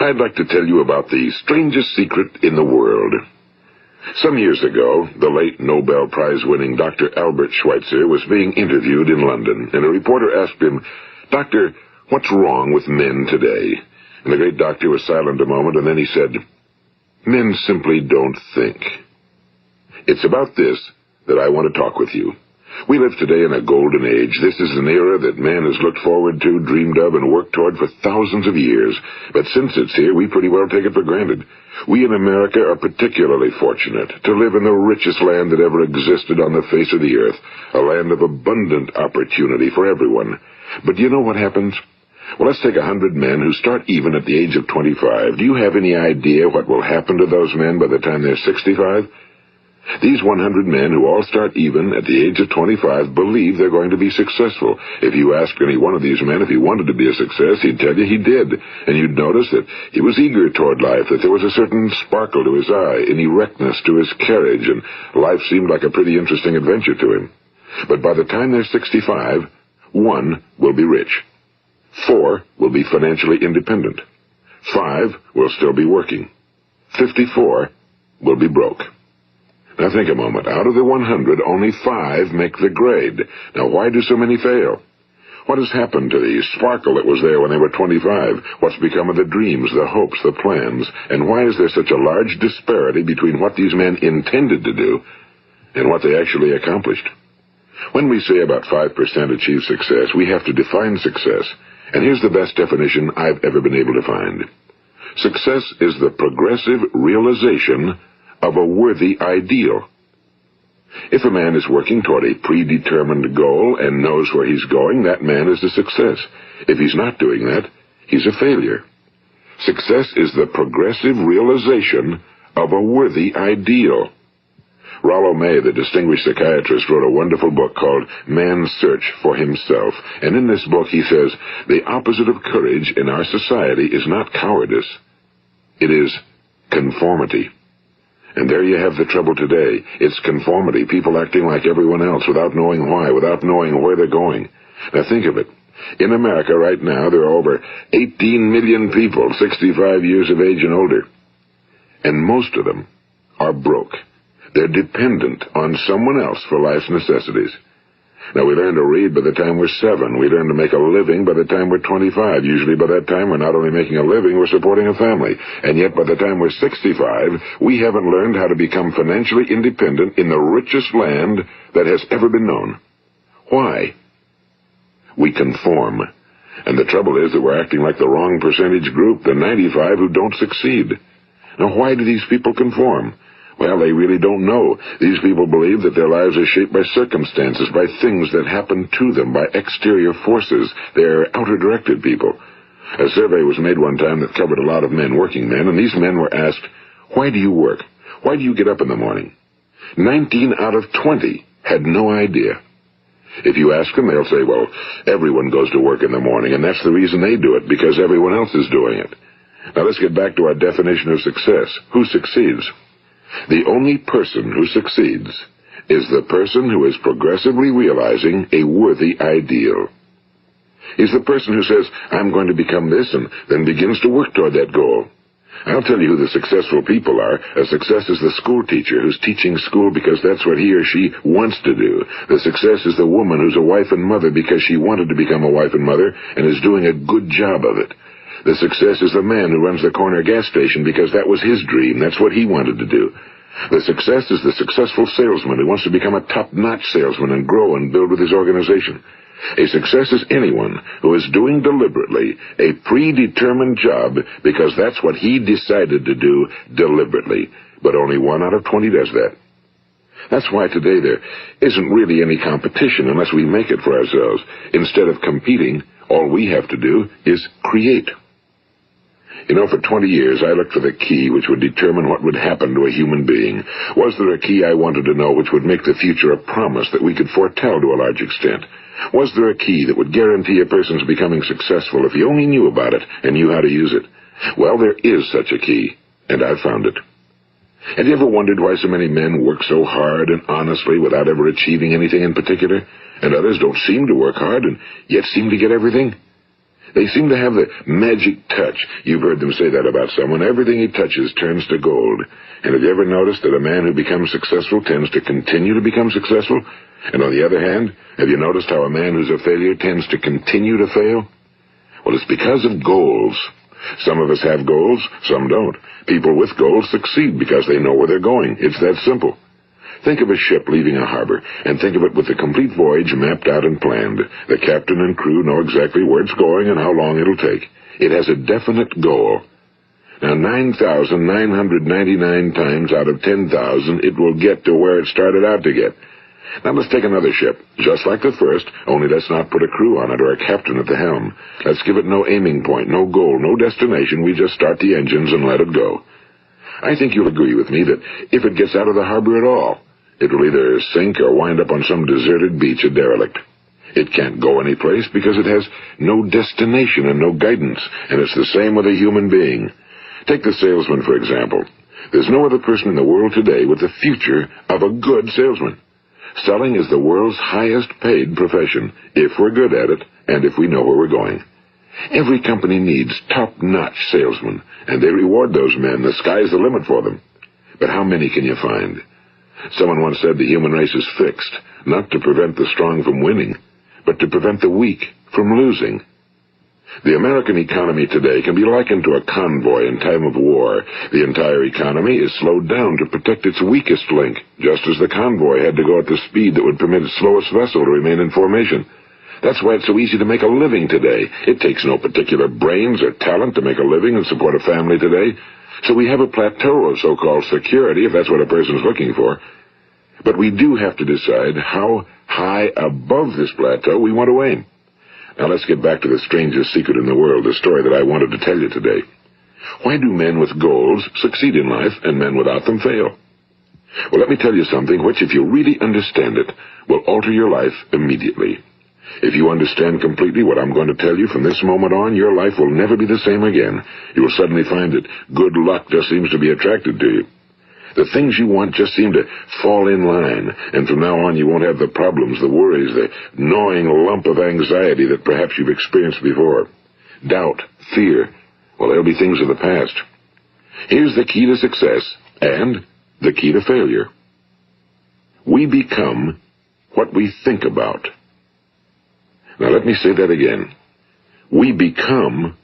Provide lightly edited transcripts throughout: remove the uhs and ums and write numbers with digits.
I'd like to tell you about the strangest secret in the world. Some years ago, the late Nobel Prize-winning Dr. Albert Schweitzer was being interviewed in London, and a reporter asked him, "Doctor, what's wrong with men today?" And the great doctor was silent a moment, and then he said, "Men simply don't think." It's about this that I want to talk with you. We live today in a golden age. This is an era that man has looked forward to, dreamed of, and worked toward for thousands of years. But since it's here, we pretty well take it for granted. We in America are particularly fortunate to live in the richest land that ever existed on the face of the earth, a land of abundant opportunity for everyone. But do you know what happens? Well, let's take 100 men who start even at the age of 25. Do you have any idea what will happen to those men by the time they're 65? These 100 men who all start even at the age of 25 believe they're going to be successful. If you ask any one of these men if he wanted to be a success, he'd tell you he did. And you'd notice that he was eager toward life, that there was a certain sparkle to his eye, an erectness to his carriage, and life seemed like a pretty interesting adventure to him. But by the time they're 65, 1 will be rich. 4 will be financially independent. 5 will still be working. 54 will be broke. Now think a moment. Out of the 100, only 5 make the grade. Now why do so many fail? What has happened to the sparkle that was there when they were 25? What's become of the dreams, the hopes, the plans? And why is there such a large disparity between what these men intended to do and what they actually accomplished? When we say about 5% achieve success, we have to define success. And here's the best definition I've ever been able to find. Success is the progressive realization of a worthy ideal. If a man is working toward a predetermined goal and knows where he's going, that man is a success. If he's not doing that, he's a failure. Success is the progressive realization of a worthy ideal. Rollo May, the distinguished psychiatrist, wrote a wonderful book called Man's Search for Himself. And in this book he says, the opposite of courage in our society is not cowardice. It is conformity. And there you have the trouble today. It's conformity, people acting like everyone else without knowing why, without knowing where they're going. Now think of it. In America right now, there are over 18 million people 65 years of age and older. And most of them are broke. They're dependent on someone else for life's necessities. Now, we learn to read by the time we're 7. We learn to make a living by the time we're 25. Usually by that time, we're not only making a living, we're supporting a family. And yet by the time we're 65, we haven't learned how to become financially independent in the richest land that has ever been known. Why? We conform. And the trouble is that we're acting like the wrong percentage group, the 95 who don't succeed. Now, why do these people conform? Well, they really don't know. These people believe that their lives are shaped by circumstances, by things that happen to them, by exterior forces. They're outer-directed people. A survey was made one time that covered a lot of men, working men, and these men were asked, "Why do you work? Why do you get up in the morning?" 19 out of 20 had no idea. If you ask them, they'll say, well, everyone goes to work in the morning, and that's the reason they do it, because everyone else is doing it. Now let's get back to our definition of success. Who succeeds? The only person who succeeds is the person who is progressively realizing a worthy ideal. He's the person who says, I'm going to become this, and then begins to work toward that goal. I'll tell you who the successful people are. A success is the school teacher who's teaching school because that's what he or she wants to do. The success is the woman who's a wife and mother because she wanted to become a wife and mother and is doing a good job of it. The success is the man who runs the corner gas station because that was his dream. That's what he wanted to do. The success is the successful salesman who wants to become a top-notch salesman and grow and build with his organization. A success is anyone who is doing deliberately a predetermined job because that's what he decided to do deliberately. But only 1 out of 20 does that. That's why today there isn't really any competition unless we make it for ourselves. Instead of competing, all we have to do is create. You know, for 20 years, I looked for the key which would determine what would happen to a human being. Was there a key I wanted to know which would make the future a promise that we could foretell to a large extent? Was there a key that would guarantee a person's becoming successful if he only knew about it and knew how to use it? Well, there is such a key, and I've found it. Have you ever wondered why so many men work so hard and honestly without ever achieving anything in particular, and others don't seem to work hard and yet seem to get everything? They seem to have the magic touch. You've heard them say that about someone. Everything he touches turns to gold. And have you ever noticed that a man who becomes successful tends to continue to become successful? And on the other hand, have you noticed how a man who's a failure tends to continue to fail? Well, it's because of goals. Some of us have goals, some don't. People with goals succeed because they know where they're going. It's that simple. Think of a ship leaving a harbor, and think of it with the complete voyage mapped out and planned. The captain and crew know exactly where it's going and how long it'll take. It has a definite goal. Now, 9,999 times out of 10,000, it will get to where it started out to get. Now, let's take another ship, just like the first, only let's not put a crew on it or a captain at the helm. Let's give it no aiming point, no goal, no destination. We just start the engines and let it go. I think you'll agree with me that if it gets out of the harbor at all, it will either sink or wind up on some deserted beach, a derelict. It can't go anyplace because it has no destination and no guidance, and it's the same with a human being. Take the salesman, for example. There's no other person in the world today with the future of a good salesman. Selling is the world's highest paid profession, if we're good at it and if we know where we're going. Every company needs top-notch salesmen, and they reward those men. The sky's the limit for them. But how many can you find? Someone once said the human race is fixed, not to prevent the strong from winning, but to prevent the weak from losing. The American economy today can be likened to a convoy in time of war. The entire economy is slowed down to protect its weakest link, just as the convoy had to go at the speed that would permit its slowest vessel to remain in formation. That's why it's so easy to make a living today. It takes no particular brains or talent to make a living and support a family today. So we have a plateau of so-called security, if that's what a person's looking for. But we do have to decide how high above this plateau we want to aim. Now let's get back to the strangest secret in the world, the story that I wanted to tell you today. Why do men with goals succeed in life and men without them fail? Well, let me tell you something which, if you really understand it, will alter your life immediately. If you understand completely what I'm going to tell you from this moment on, your life will never be the same again. You will suddenly find that good luck just seems to be attracted to you. The things you want just seem to fall in line, and from now on you won't have the problems, the worries, the gnawing lump of anxiety that perhaps you've experienced before. Doubt, fear, well, they'll be things of the past. Here's the key to success and the key to failure. We become what we think about. Now let me say that again. We become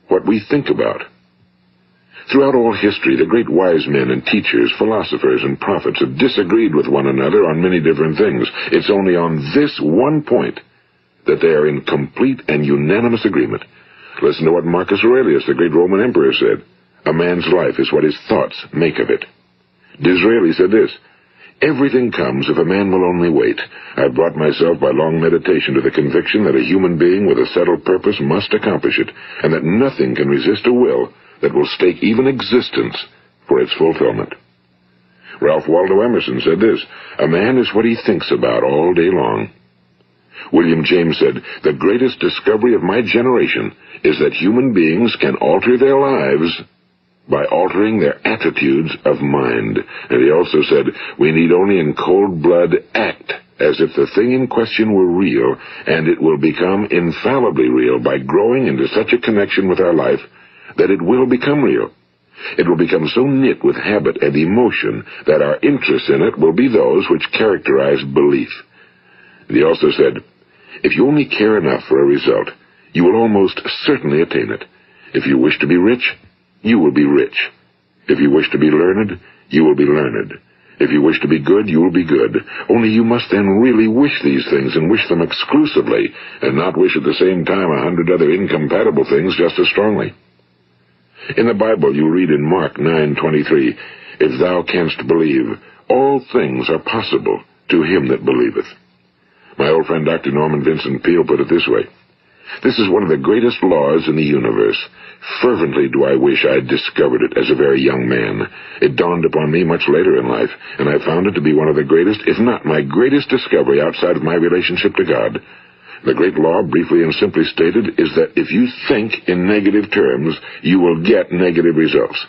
what we think about. Throughout all history, the great wise men and teachers, philosophers and prophets have disagreed with one another on many different things. It's only on this one point that they are in complete and unanimous agreement. Listen to what Marcus Aurelius, the great Roman emperor, said. A man's life is what his thoughts make of it. Disraeli said this. Everything comes if a man will only wait. I've brought myself by long meditation to the conviction that a human being with a settled purpose must accomplish it, and that nothing can resist a will that will stake even existence for its fulfillment. Ralph Waldo Emerson said this, a man is what he thinks about all day long. William James said, the greatest discovery of my generation is that human beings can alter their lives by altering their attitudes of mind. And he also said, we need only in cold blood act as if the thing in question were real, and it will become infallibly real by growing into such a connection with our life that it will become real. It will become so knit with habit and emotion that our interest in it will be those which characterize belief. And he also said, if you only care enough for a result, you will almost certainly attain it. If you wish to be rich, you will be rich. If you wish to be learned, you will be learned. If you wish to be good, you will be good. Only you must then really wish these things and wish them exclusively, and not wish at the same time 100 other incompatible things just as strongly. In the Bible you read in Mark 9:23, if thou canst believe, all things are possible to him that believeth. My old friend Dr. Norman Vincent Peale put it this way, this is one of the greatest laws in the universe. Fervently do I wish I had discovered it as a very young man. It dawned upon me much later in life, and I found it to be one of the greatest, if not my greatest discovery outside of my relationship to God. The great law, briefly and simply stated, is that if you think in negative terms, you will get negative results.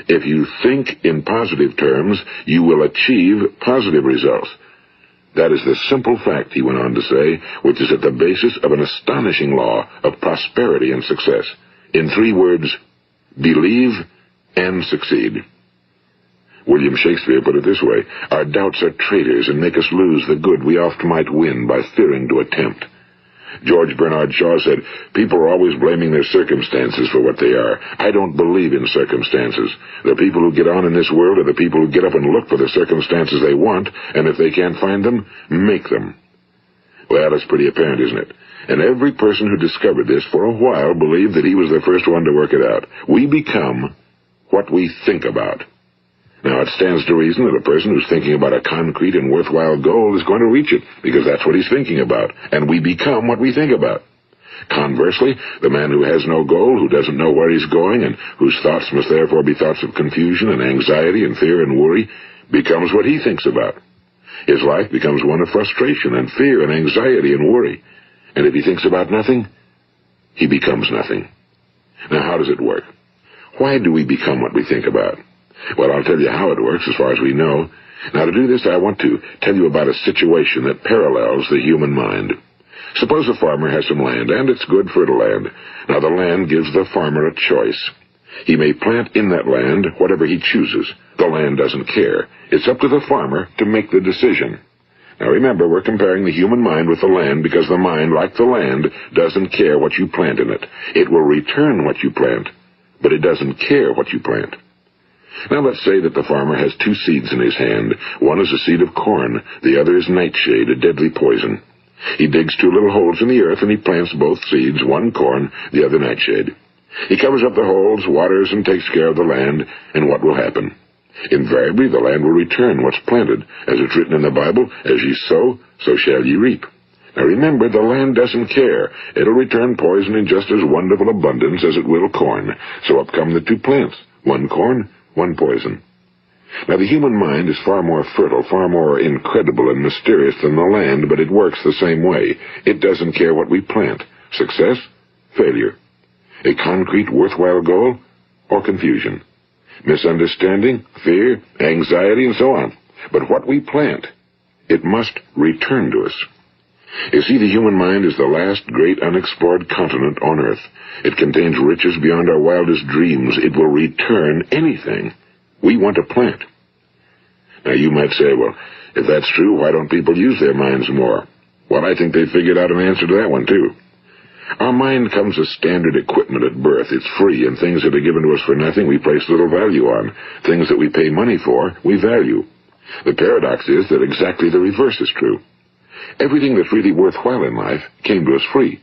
If you think in positive terms, you will achieve positive results. That is the simple fact, he went on to say, which is at the basis of an astonishing law of prosperity and success. In 3 words, believe and succeed. William Shakespeare put it this way: our doubts are traitors and make us lose the good we oft might win by fearing to attempt. George Bernard Shaw said, people are always blaming their circumstances for what they are. I don't believe in circumstances. The people who get on in this world are the people who get up and look for the circumstances they want, and if they can't find them, make them. Well, that's pretty apparent, isn't it? And every person who discovered this for a while believed that he was the first one to work it out. We become what we think about. Now, it stands to reason that a person who's thinking about a concrete and worthwhile goal is going to reach it, because that's what he's thinking about, and we become what we think about. Conversely, the man who has no goal, who doesn't know where he's going, and whose thoughts must therefore be thoughts of confusion and anxiety and fear and worry, becomes what he thinks about. His life becomes one of frustration and fear and anxiety and worry. And if he thinks about nothing, he becomes nothing. Now, how does it work? Why do we become what we think about? Well, I'll tell you how it works as far as we know. Now, to do this, I want to tell you about a situation that parallels the human mind. Suppose a farmer has some land, and it's good fertile land. Now, the land gives the farmer a choice. He may plant in that land whatever he chooses. The land doesn't care. It's up to the farmer to make the decision. Now, remember, we're comparing the human mind with the land because the mind, like the land, doesn't care what you plant in it. It will return what you plant, but it doesn't care what you plant. Now, let's say that the farmer has 2 seeds in his hand. One is a seed of corn. The other is nightshade, a deadly poison. He digs 2 little holes in the earth, and he plants both seeds, one corn, the other nightshade. He covers up the holes, waters, and takes care of the land, and what will happen? Invariably, the land will return what's planted. As it's written in the Bible, as ye sow, so shall ye reap. Now remember, the land doesn't care. It'll return poison in just as wonderful abundance as it will corn. So up come the 2 plants, one corn, one poison. Now, the human mind is far more fertile, far more incredible and mysterious than the land, but it works the same way. It doesn't care what we plant. Success, failure. A concrete, worthwhile goal, or confusion. Misunderstanding, fear, anxiety, and so on. But what we plant, it must return to us. You see, the human mind is the last great unexplored continent on Earth. It contains riches beyond our wildest dreams. It will return anything we want to plant. Now, you might say, well, if that's true, why don't people use their minds more? Well, I think they figured out an answer to that one, too. Our mind comes as standard equipment at birth. It's free, and things that are given to us for nothing we place little value on. Things that we pay money for, we value. The paradox is that exactly the reverse is true. Everything that's really worthwhile in life came to us free.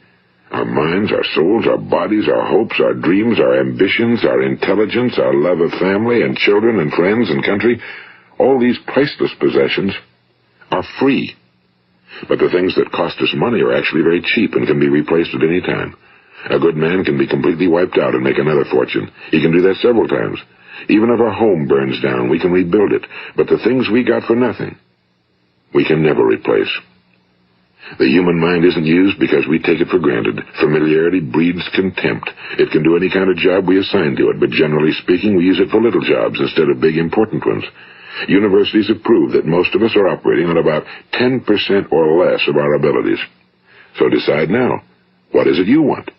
Our minds, our souls, our bodies, our hopes, our dreams, our ambitions, our intelligence, our love of family and children and friends and country, all these priceless possessions are free. But the things that cost us money are actually very cheap and can be replaced at any time. A good man can be completely wiped out and make another fortune. He can do that several times. Even if our home burns down, we can rebuild it. But the things we got for nothing, we can never replace. The human mind isn't used because we take it for granted. Familiarity breeds contempt. It can do any kind of job we assign to it, but generally speaking, we use it for little jobs instead of big, important ones. Universities have proved that most of us are operating on about 10% or less of our abilities. So decide now, what is it you want?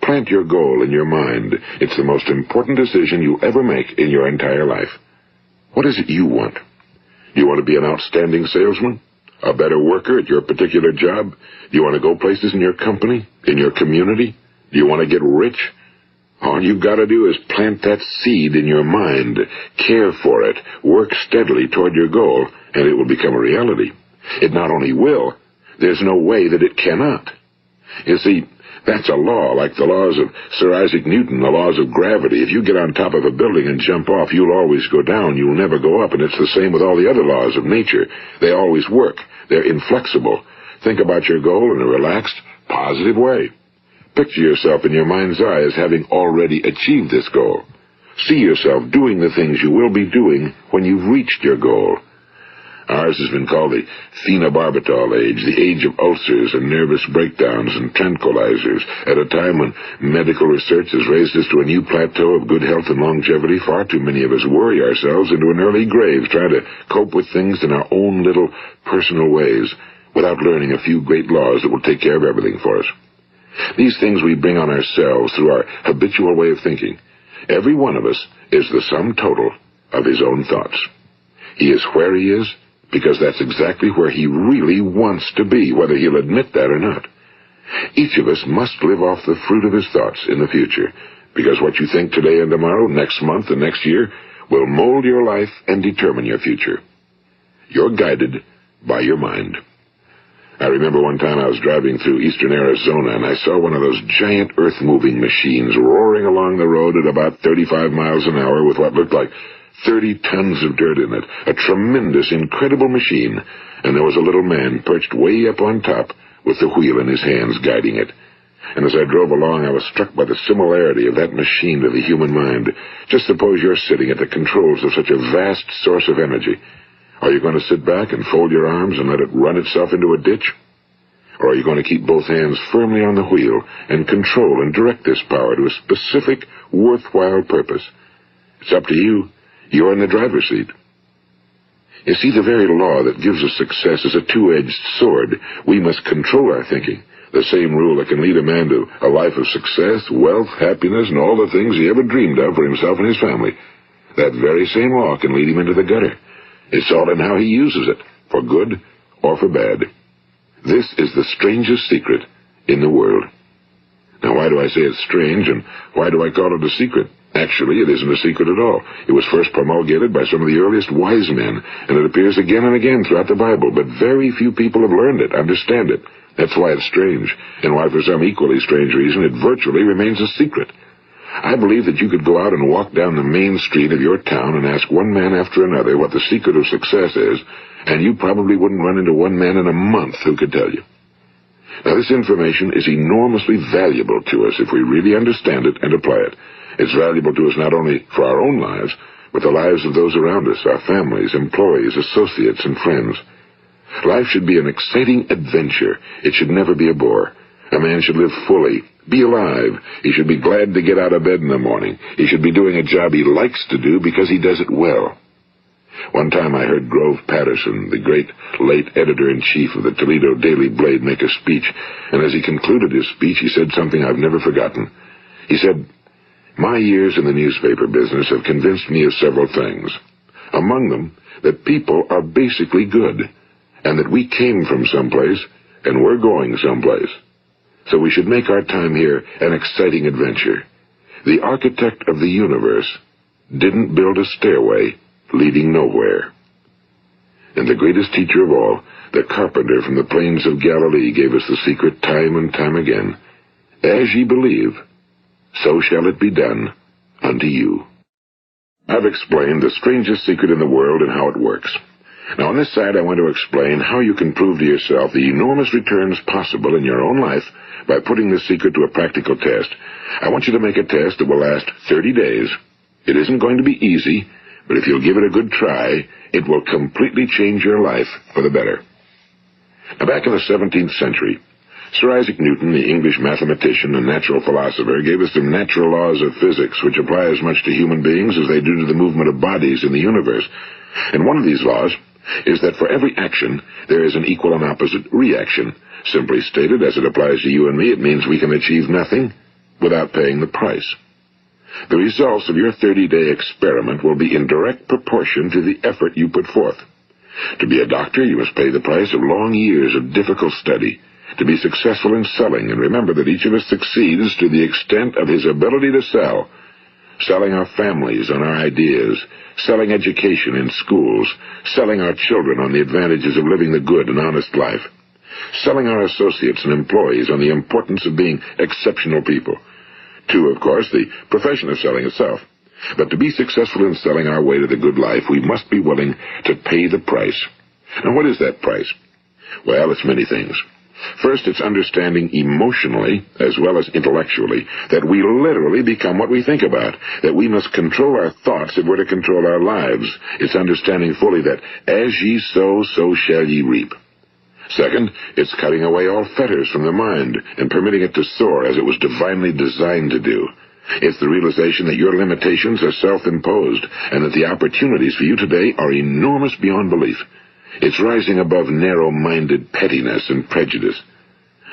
Plant your goal in your mind. It's the most important decision you ever make in your entire life. What is it you want? Do you want to be an outstanding salesman? A better worker at your particular job? Do you want to go places in your company? In your community? Do you want to get rich? All you've got to do is plant that seed in your mind, care for it, work steadily toward your goal, and it will become a reality. It not only will, there's no way that it cannot. You see, that's a law, like the laws of Sir Isaac Newton, the laws of gravity. If you get on top of a building and jump off, you'll always go down. You'll never go up, and it's the same with all the other laws of nature. They always work. They're inflexible. Think about your goal in a relaxed, positive way. Picture yourself in your mind's eye as having already achieved this goal. See yourself doing the things you will be doing when you've reached your goal. Ours has been called the phenobarbital age, the age of ulcers and nervous breakdowns and tranquilizers, at a time when medical research has raised us to a new plateau of good health and longevity. Far too many of us worry ourselves into an early grave, trying to cope with things in our own little personal ways, without learning a few great laws that will take care of everything for us. These things we bring on ourselves through our habitual way of thinking. Every one of us is the sum total of his own thoughts. He is where he is because that's exactly where he really wants to be, whether he'll admit that or not. Each of us must live off the fruit of his thoughts in the future, because what you think today and tomorrow, next month and next year, will mold your life and determine your future. You're guided by your mind. I remember one time I was driving through eastern Arizona, and I saw one of those giant earth-moving machines roaring along the road at about 35 miles an hour with what looked like 30 tons of dirt in it. A tremendous, incredible machine, and there was a little man perched way up on top with the wheel in his hands guiding it. And as I drove along, I was struck by the similarity of that machine to the human mind. Just suppose you're sitting at the controls of such a vast source of energy. Are you going to sit back and fold your arms and let it run itself into a ditch? Or are you going to keep both hands firmly on the wheel and control and direct this power to a specific, worthwhile purpose? It's up to you. You're in the driver's seat. You see, the very law that gives us success is a two-edged sword. We must control our thinking. The same rule that can lead a man to a life of success, wealth, happiness, and all the things he ever dreamed of for himself and his family. That very same law can lead him into the gutter. It's all in how he uses it, for good or for bad. This is the strangest secret in the world. Now, why do I say it's strange, and why do I call it a secret? Actually, it isn't a secret at all. It was first promulgated by some of the earliest wise men, and it appears again and again throughout the Bible, but very few people have learned it, understand it. That's why it's strange, and why for some equally strange reason it virtually remains a secret. I believe that you could go out and walk down the main street of your town and ask one man after another what the secret of success is, and you probably wouldn't run into one man in a month who could tell you. Now, this information is enormously valuable to us if we really understand it and apply it. It's valuable to us not only for our own lives, but the lives of those around us, our families, employees, associates, and friends. Life should be an exciting adventure. It should never be a bore. A man should live fully, be alive. He should be glad to get out of bed in the morning. He should be doing a job he likes to do because he does it well. One time I heard Grove Patterson, the great late editor-in-chief of the Toledo Daily Blade, make a speech, and as he concluded his speech, he said something I've never forgotten. He said, "My years in the newspaper business have convinced me of several things. Among them, that people are basically good, and that we came from someplace, and we're going someplace. So we should make our time here an exciting adventure. The architect of the universe didn't build a stairway leading nowhere." And the greatest teacher of all, the carpenter from the plains of Galilee, gave us the secret time and time again. As ye believe, so shall it be done unto you. I've explained the strangest secret in the world and how it works. Now, on this side, I want to explain how you can prove to yourself the enormous returns possible in your own life by putting this secret to a practical test. I want you to make a test that will last 30 days. It isn't going to be easy, but if you'll give it a good try, it will completely change your life for the better. Now, back in the 17th century, Sir Isaac Newton, the English mathematician and natural philosopher, gave us some natural laws of physics which apply as much to human beings as they do to the movement of bodies in the universe. And one of these laws is that for every action, there is an equal and opposite reaction. Simply stated, as it applies to you and me, it means we can achieve nothing without paying the price. The results of your 30-day experiment will be in direct proportion to the effort you put forth. To be a doctor, you must pay the price of long years of difficult study. To be successful in selling, and remember that each of us succeeds to the extent of his ability to sell. Selling our families on our ideas, selling education in schools, selling our children on the advantages of living the good and honest life, selling our associates and employees on the importance of being exceptional people. To, of course, the profession of selling itself. But to be successful in selling our way to the good life, we must be willing to pay the price. Now, what is that price? Well, it's many things. First, it's understanding emotionally, as well as intellectually, that we literally become what we think about, that we must control our thoughts if we're to control our lives. It's understanding fully that as ye sow, so shall ye reap. Second, it's cutting away all fetters from the mind and permitting it to soar as it was divinely designed to do. It's the realization that your limitations are self-imposed and that the opportunities for you today are enormous beyond belief. It's rising above narrow-minded pettiness and prejudice.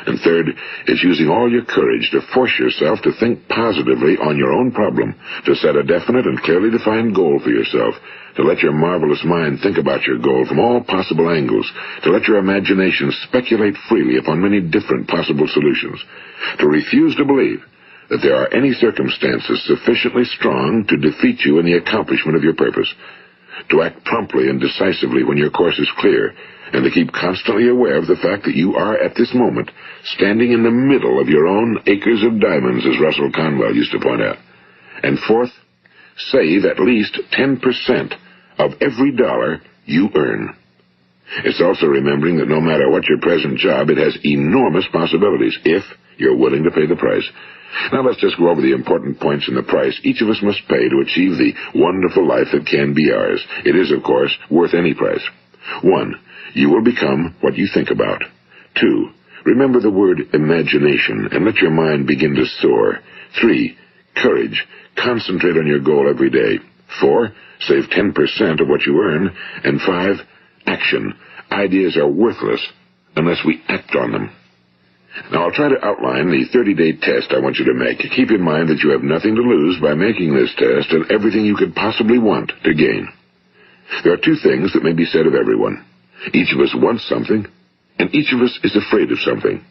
And third, it's using all your courage to force yourself to think positively on your own problem, to set a definite and clearly defined goal for yourself, to let your marvelous mind think about your goal from all possible angles, to let your imagination speculate freely upon many different possible solutions, to refuse to believe that there are any circumstances sufficiently strong to defeat you in the accomplishment of your purpose, to act promptly and decisively when your course is clear, and to keep constantly aware of the fact that you are, at this moment, standing in the middle of your own acres of diamonds, as Russell Conwell used to point out. And fourth, save at least 10% of every dollar you earn. It's also remembering that no matter what your present job, it has enormous possibilities, if you're willing to pay the price. Now let's just go over the important points in the price each of us must pay to achieve the wonderful life that can be ours. It is, of course, worth any price. 1. You will become what you think about. 2. Remember the word imagination and let your mind begin to soar. 3. Courage. Concentrate on your goal every day. 4. Save 10% of what you earn. And 5. Action. Ideas are worthless unless we act on them. Now, I'll try to outline the 30-day test I want you to make. Keep in mind that you have nothing to lose by making this test and everything you could possibly want to gain. There are two things that may be said of everyone. Each of us wants something, and each of us is afraid of something.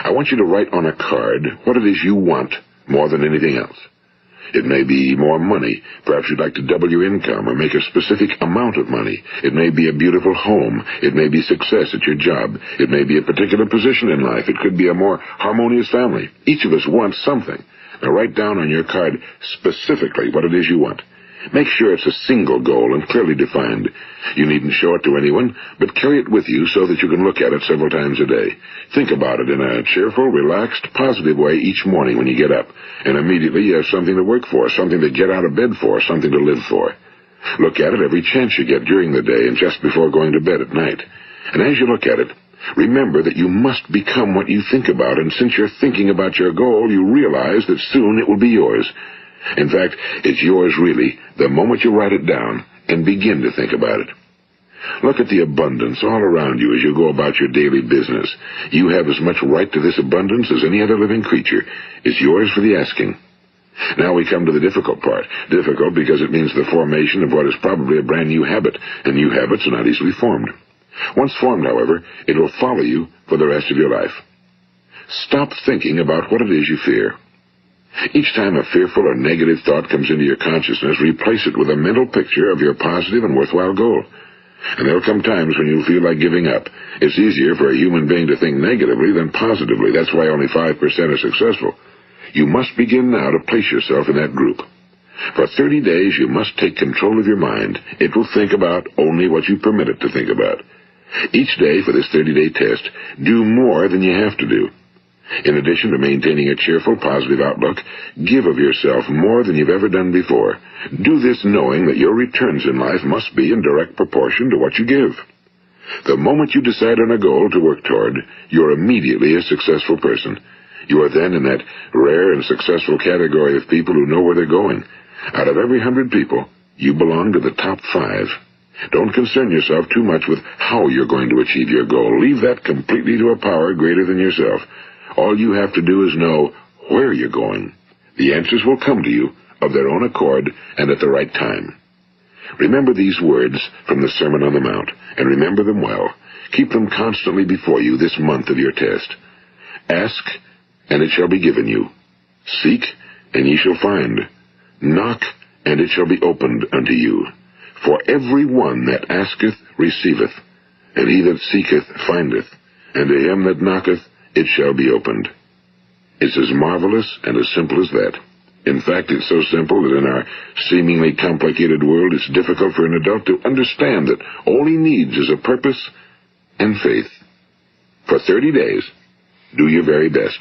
I want you to write on a card what it is you want more than anything else. It may be more money. Perhaps you'd like to double your income or make a specific amount of money. It may be a beautiful home. It may be success at your job. It may be a particular position in life. It could be a more harmonious family. Each of us wants something. Now write down on your card specifically what it is you want. Make sure it's a single goal and clearly defined. You needn't show it to anyone, but carry it with you so that you can look at it several times a day. Think about it in a cheerful, relaxed, positive way each morning when you get up, and immediately you have something to work for, something to get out of bed for, something to live for. Look at it every chance you get during the day and just before going to bed at night. And as you look at it, remember that you must become what you think about, and since you're thinking about your goal, you realize that soon it will be yours. In fact, it's yours really the moment you write it down and begin to think about it. Look at the abundance all around you as you go about your daily business. You have as much right to this abundance as any other living creature. It's yours for the asking. Now we come to the difficult part. Difficult because it means the formation of what is probably a brand new habit, and new habits are not easily formed. Once formed, however, it will follow you for the rest of your life. Stop thinking about what it is you fear. Each time a fearful or negative thought comes into your consciousness, replace it with a mental picture of your positive and worthwhile goal. And there'll come times when you'll feel like giving up. It's easier for a human being to think negatively than positively. That's why only 5% are successful. You must begin now to place yourself in that group. For 30 days, you must take control of your mind. It will think about only what you permit it to think about. Each day for this 30-day test, do more than you have to do. In addition to maintaining a cheerful, positive outlook, give of yourself more than you've ever done before. Do this knowing that your returns in life must be in direct proportion to what you give. The moment you decide on a goal to work toward, you're immediately a successful person. You are then in that rare and successful category of people who know where they're going. Out of every 100 people, you belong to the top 5. Don't concern yourself too much with how you're going to achieve your goal. Leave that completely to a power greater than yourself. All you have to do is know where you're going. The answers will come to you of their own accord and at the right time. Remember these words from the Sermon on the Mount, and remember them well. Keep them constantly before you this month of your test. Ask, and it shall be given you. Seek, and ye shall find. Knock, and it shall be opened unto you. For every one that asketh receiveth, and he that seeketh findeth, and to him that knocketh it shall be opened. It's as marvelous and as simple as that. In fact, it's so simple that in our seemingly complicated world, it's difficult for an adult to understand that all he needs is a purpose and faith. For 30 days, do your very best.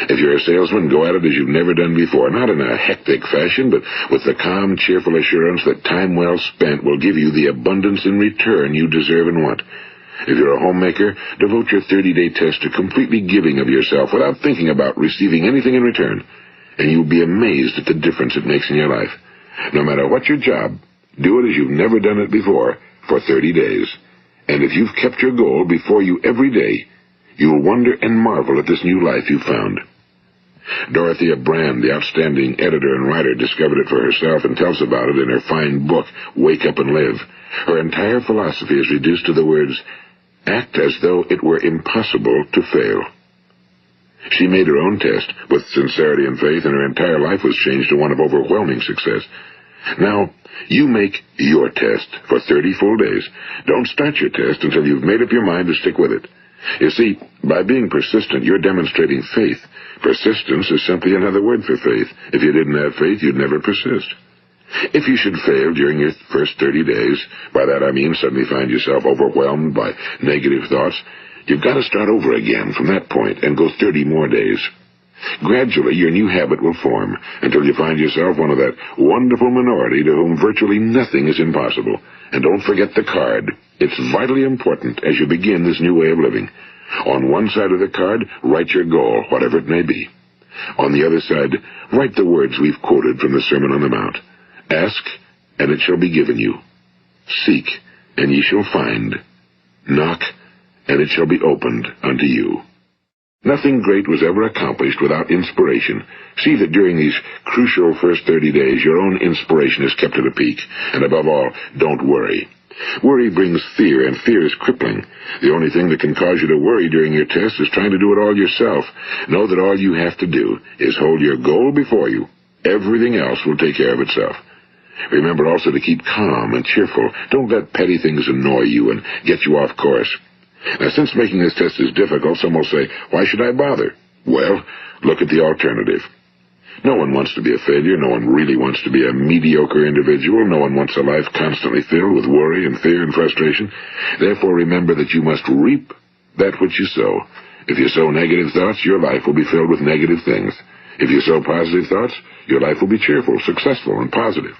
If you're a salesman, go at it as you've never done before, not in a hectic fashion, but with the calm, cheerful assurance that time well spent will give you the abundance in return you deserve and want. If you're a homemaker, devote your 30-day test to completely giving of yourself without thinking about receiving anything in return, and you'll be amazed at the difference it makes in your life. No matter what your job, do it as you've never done it before for 30 days. And if you've kept your goal before you every day, you'll wonder and marvel at this new life you've found. Dorothea Brand, the outstanding editor and writer, discovered it for herself and tells about it in her fine book, Wake Up and Live. Her entire philosophy is reduced to the words, act as though it were impossible to fail. She made her own test with sincerity and faith, and her entire life was changed to one of overwhelming success. Now, you make your test for 30 full days. Don't start your test until you've made up your mind to stick with it. You see, by being persistent, you're demonstrating faith. Persistence is simply another word for faith. If you didn't have faith, you'd never persist. If you should fail during your first 30 days, by that I mean suddenly find yourself overwhelmed by negative thoughts, you've got to start over again from that point and go 30 more days. Gradually, your new habit will form until you find yourself one of that wonderful minority to whom virtually nothing is impossible. And don't forget the card. It's vitally important as you begin this new way of living. On one side of the card, write your goal, whatever it may be. On the other side, write the words we've quoted from the Sermon on the Mount. Ask, and it shall be given you. Seek, and ye shall find. Knock, and it shall be opened unto you. Nothing great was ever accomplished without inspiration. See that during these crucial first 30 days, your own inspiration is kept at a peak. And above all, don't worry. Worry brings fear, and fear is crippling. The only thing that can cause you to worry during your test is trying to do it all yourself. Know that all you have to do is hold your goal before you. Everything else will take care of itself. Remember also to keep calm and cheerful. Don't let petty things annoy you and get you off course. Now, since making this test is difficult, some will say, why should I bother? Well, look at the alternative. No one wants to be a failure. No one really wants to be a mediocre individual. No one wants a life constantly filled with worry and fear and frustration. Therefore, remember that you must reap that which you sow. If you sow negative thoughts, your life will be filled with negative things. If you sow positive thoughts, your life will be cheerful, successful, and positive.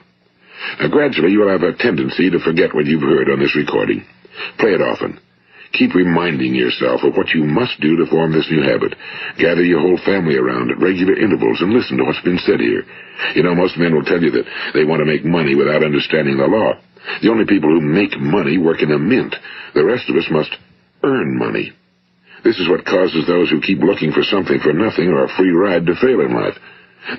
Now, gradually, you will have a tendency to forget what you've heard on this recording. Play it often. Keep reminding yourself of what you must do to form this new habit. Gather your whole family around at regular intervals and listen to what's been said here. You know, most men will tell you that they want to make money without understanding the law. The only people who make money work in a mint. The rest of us must earn money. This is what causes those who keep looking for something for nothing or a free ride to fail in life.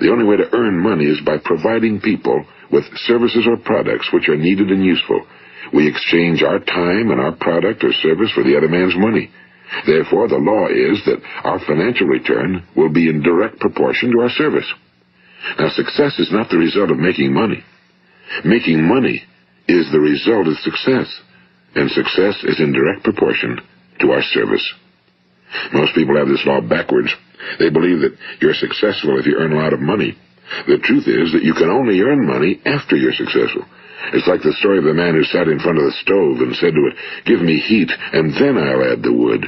The only way to earn money is by providing people with services or products which are needed and useful. We exchange our time and our product or service for the other man's money. Therefore, the law is that our financial return will be in direct proportion to our service. Now, success is not the result of making money. Making money is the result of success, and success is in direct proportion to our service. Most people have this law backwards. They believe that you're successful if you earn a lot of money. The truth is that you can only earn money after you're successful. It's like the story of the man who sat in front of the stove and said to it, give me heat, and then I'll add the wood.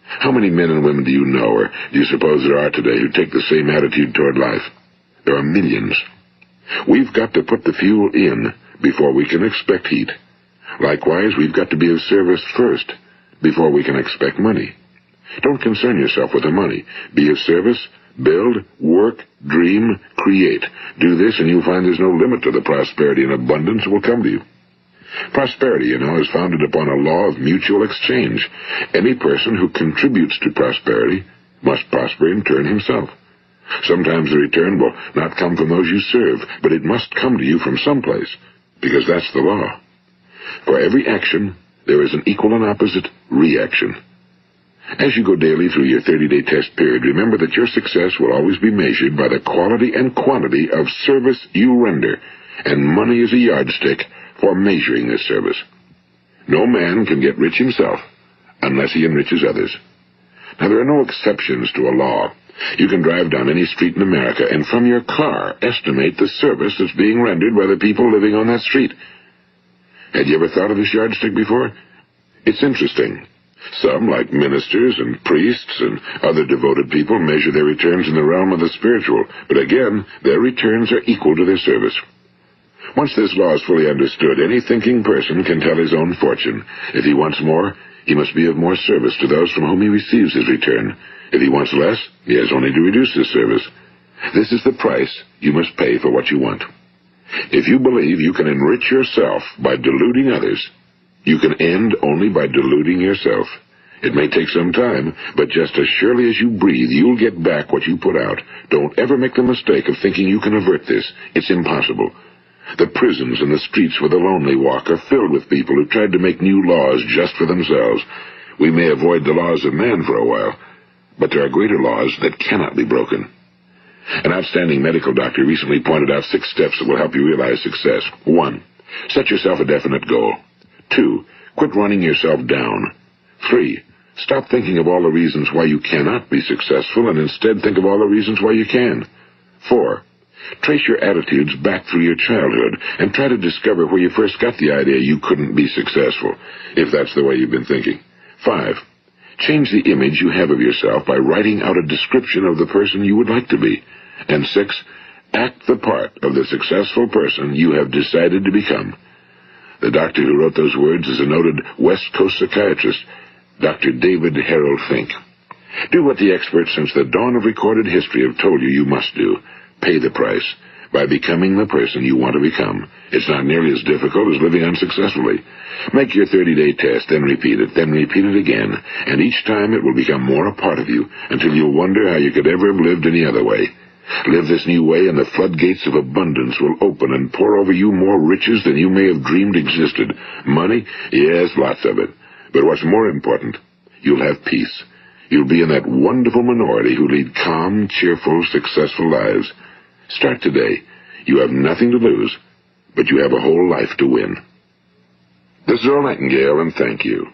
How many men and women do you know, or do you suppose there are today, who take the same attitude toward life? There are millions. We've got to put the fuel in before we can expect heat. Likewise, we've got to be of service first before we can expect money. Don't concern yourself with the money. Be of service, build, work, dream, create. Do this, and you'll find there's no limit to the prosperity and abundance that will come to you. Prosperity, you know, is founded upon a law of mutual exchange. Any person who contributes to prosperity must prosper in turn himself. Sometimes the return will not come from those you serve, but it must come to you from someplace, because that's the law. For every action, there is an equal and opposite reaction. As you go daily through your 30-day test period, remember that your success will always be measured by the quality and quantity of service you render, and money is a yardstick for measuring this service. No man can get rich himself unless he enriches others. Now, there are no exceptions to a law. You can drive down any street in America and from your car estimate the service that's being rendered by the people living on that street. Had you ever thought of this yardstick before? It's interesting. Some, like ministers and priests and other devoted people, measure their returns in the realm of the spiritual, but again, their returns are equal to their service. Once this law is fully understood, any thinking person can tell his own fortune. If he wants more, he must be of more service to those from whom he receives his return. If he wants less, he has only to reduce his service. This is the price you must pay for what you want. If you believe you can enrich yourself by deluding others, you can end only by deluding yourself. It may take some time, but just as surely as you breathe, you'll get back what you put out. Don't ever make the mistake of thinking you can avert this. It's impossible. The prisons and the streets where the lonely walk are filled with people who tried to make new laws just for themselves. We may avoid the laws of man for a while, but there are greater laws that cannot be broken. An outstanding medical doctor recently pointed out 6 steps that will help you realize success. 1. Set yourself a definite goal. 2. Quit running yourself down. 3. Stop thinking of all the reasons why you cannot be successful and instead think of all the reasons why you can. 4. Trace your attitudes back through your childhood and try to discover where you first got the idea you couldn't be successful, if that's the way you've been thinking. 5. Change the image you have of yourself by writing out a description of the person you would like to be. And 6. Act the part of the successful person you have decided to become. The doctor who wrote those words is a noted West Coast psychiatrist, Dr. David Harold Fink. Do what the experts since the dawn of recorded history have told you you must do. Pay the price by becoming the person you want to become. It's not nearly as difficult as living unsuccessfully. Make your 30-day test, then repeat it again, and each time it will become more a part of you until you'll wonder how you could ever have lived any other way. Live this new way, and the floodgates of abundance will open and pour over you more riches than you may have dreamed existed. Money? Yes, lots of it. But what's more important, you'll have peace. You'll be in that wonderful minority who lead calm, cheerful, successful lives. Start today. You have nothing to lose, but you have a whole life to win. This is Earl Nightingale, and thank you.